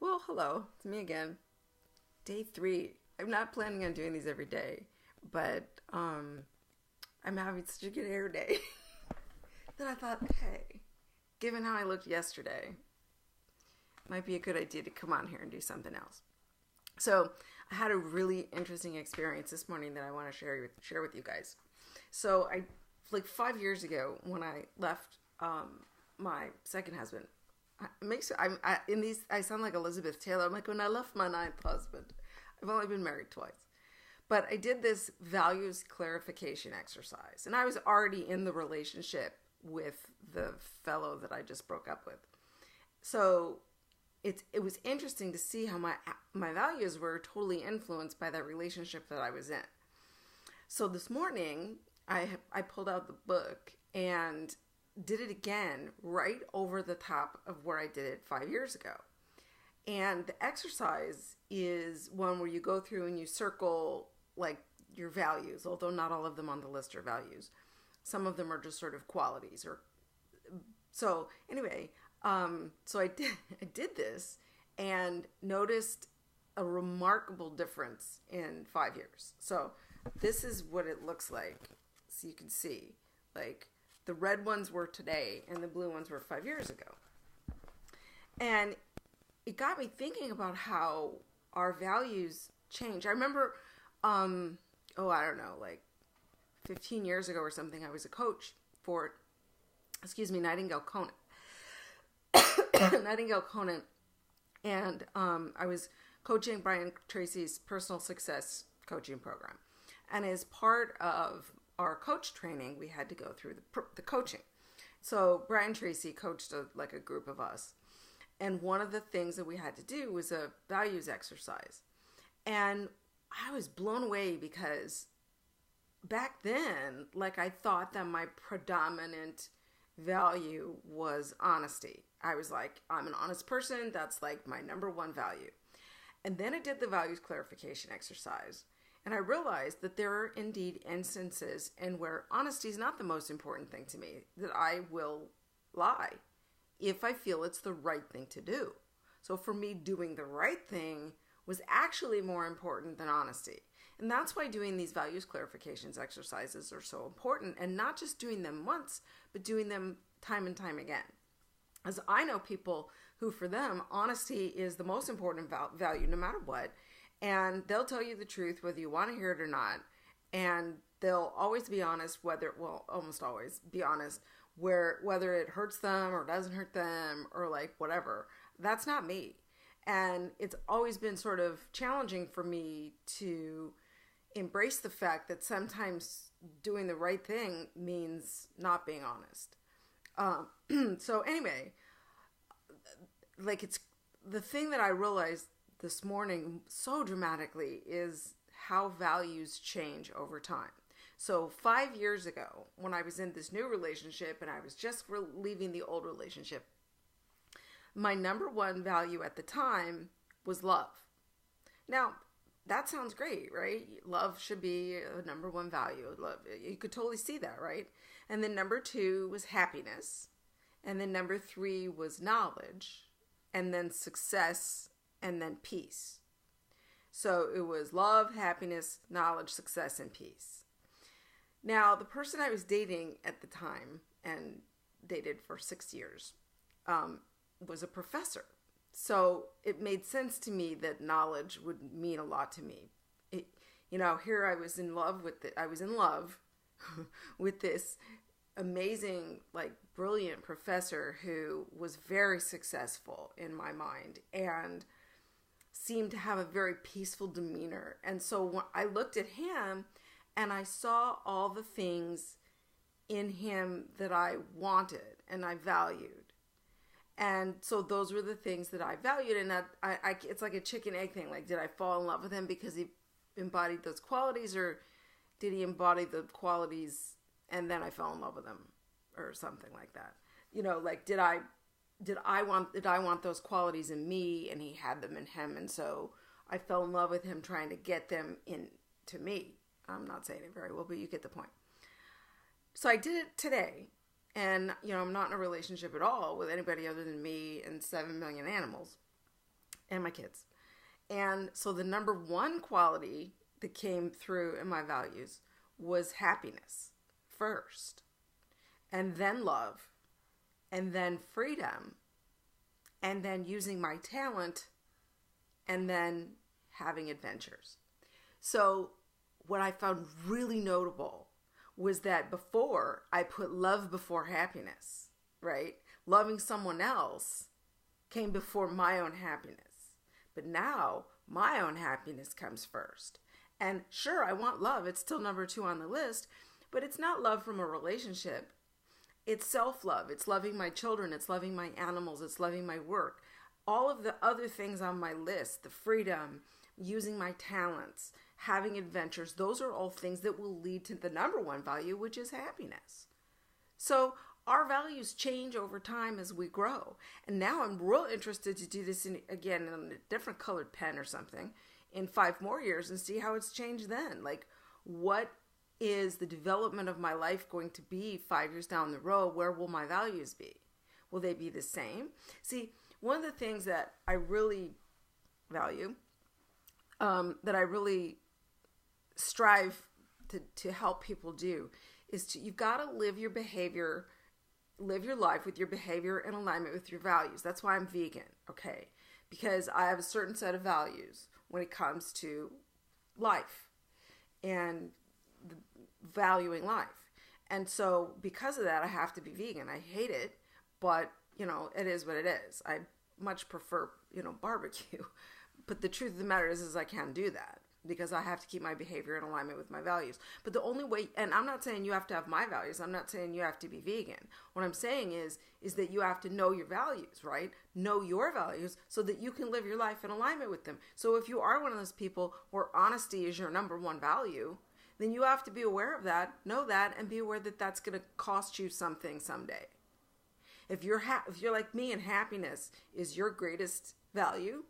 Well, hello, it's me again. Day 3. I'm not planning on doing these every day, but I'm having such a good hair day that I thought, hey, given how I looked yesterday, might be a good idea to come on here and do something else. So I had a really interesting experience this morning that I want to share with you guys. So like 5 years ago, when I left my second husband, I sound like Elizabeth Taylor. I'm like, when I left my ninth husband. I've only been married twice. But I did this values clarification exercise. And I was already in the relationship with the fellow that I just broke up with. So it was interesting to see how my values were totally influenced by that relationship that I was in. So this morning, I pulled out the book and did it again right over the top of where I did it 5 years ago. And the exercise is one where you go through and you circle like your values, although not all of them on the list are values. Some of them are just sort of qualities. So anyway, so I did this and noticed a remarkable difference in 5 years. So this is what it looks like. So you can see, like, the red ones were today and the blue ones were 5 years ago. And it got me thinking about how our values change. I remember, I don't know, like 15 years ago or something, I was a coach for, Nightingale Conant. Nightingale Conant. And I was coaching Brian Traci's personal success coaching program. And as part of our coach training, we had to go through the coaching. So Brian Traci coached a group of us. And one of the things that we had to do was a values exercise. And I was blown away because back then, like, I thought that my predominant value was honesty. I was like, I'm an honest person. That's like my number one value. And then I did the values clarification exercise. And I realized that there are indeed instances in where honesty is not the most important thing to me, that I will lie if I feel it's the right thing to do. So for me, doing the right thing was actually more important than honesty. And that's why doing these values clarifications exercises are so important, and not just doing them once, but doing them time and time again. As I know people who, for them, honesty is the most important value no matter what. And they'll tell you the truth whether you want to hear it or not. And they'll always be honest, almost always be honest, whether it hurts them or doesn't hurt them or like whatever. That's not me. And it's always been sort of challenging for me to embrace the fact that sometimes doing the right thing means not being honest. So anyway, like, it's the thing that I realized this morning so dramatically is how values change over time. So 5 years ago, when I was in this new relationship and I was just leaving the old relationship, my number one value at the time was love. Now, that sounds great, right? Love should be a number one value. Love, you could totally see that, right? And then number 2 was happiness. And then number 3 was knowledge. And then success. And then peace. So it was love, happiness, knowledge, success, and peace. Now, the person I was dating at the time, and dated for 6 years, was a professor. So it made sense to me that knowledge would mean a lot to me. Here I was in love with this amazing, like, brilliant professor who was very successful in my mind and seemed to have a very peaceful demeanor. And so when I looked at him and I saw all the things in him that I wanted and I valued. And so those were the things that I valued. And it's like a chicken egg thing. Like, did I fall in love with him because he embodied those qualities, or did he embody the qualities and then I fell in love with him, or something like that? Like, did I want those qualities in me and he had them in him, and so I fell in love with him trying to get them into me. I'm not saying it very well, but you get the point. So I did it today, and I'm not in a relationship at all with anybody other than me and 7 million animals. and my kids. And so the number one quality that came through in my values was happiness first, and then love, and then freedom, and then using my talent, and then having adventures. So what I found really notable was that before I put love before happiness, right? Loving someone else came before my own happiness. But now my own happiness comes first. And sure, I want love. It's still number 2 on the list, but it's not love from a relationship. It's self-love. It's loving my children. It's loving my animals. It's loving my work. All of the other things on my list, the freedom, using my talents, having adventures, those are all things that will lead to the number 1 value, which is happiness. So our values change over time as we grow. And now I'm real interested to do this again in a different colored pen or something in 5 more years and see how it's changed then. Like, what is the development of my life going to be 5 years down the road? Where will my values be? Will they be the same? See, one of the things that I really value, that I really strive to help people do, is you've got to live your life with your behavior in alignment with your values. That's why I'm vegan, okay? Because I have a certain set of values when it comes to life and valuing life. And so because of that, I have to be vegan. I hate it, but, it is what it is. I much prefer, barbecue. But the truth of the matter is I can't do that because I have to keep my behavior in alignment with my values. But the only way, and I'm not saying you have to have my values. I'm not saying you have to be vegan. What I'm saying is that you have to know your values, right? Know your values so that you can live your life in alignment with them. So if you are one of those people where honesty is your number 1 value, then you have to be aware of that, know that, and be aware that that's going to cost you something someday. If you're like me and happiness is your greatest value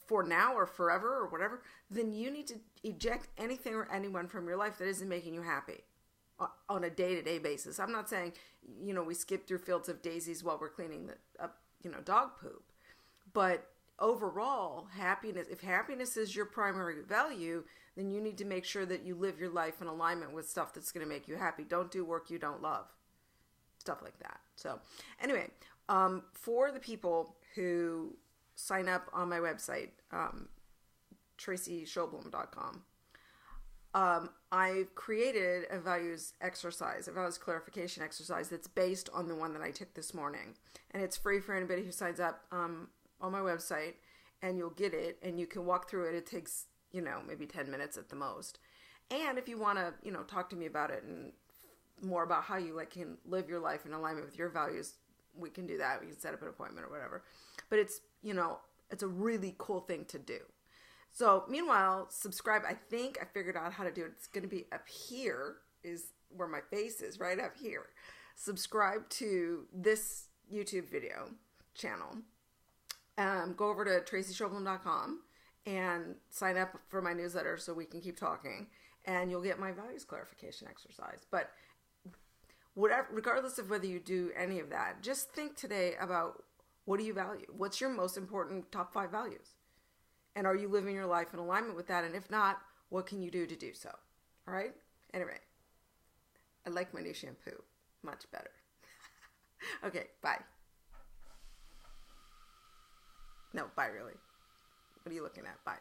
for now or forever or whatever, then you need to eject anything or anyone from your life that isn't making you happy on a day-to-day basis. I'm not saying, we skip through fields of daisies while we're cleaning up, dog poop. But overall, if happiness is your primary value, then you need to make sure that you live your life in alignment with stuff that's going to make you happy. Don't do work you don't love. Stuff like that. So anyway, for the people who sign up on my website, TraciSchobloom.com, I've created a values clarification exercise that's based on the one that I took this morning. And it's free for anybody who signs up on my website, and you'll get it, and you can walk through it. It takes, maybe 10 minutes at the most. And if you want to, talk to me about it and more about how you can live your life in alignment with your values, we can do that. We can set up an appointment or whatever. But it's, it's a really cool thing to do. So meanwhile, subscribe. I think I figured out how to do it. It's going to be up here is where my face is, right up here. Subscribe to this YouTube video channel. Go over to TraciSchobloom.com and sign up for my newsletter so we can keep talking. And you'll get my values clarification exercise. But regardless of whether you do any of that, just think today about, what do you value? What's your most important top 5 values? And are you living your life in alignment with that? And if not, what can you do to do so? All right? Anyway, I like my new shampoo much better. Okay, bye. No, bye really. What are you looking at? Bye.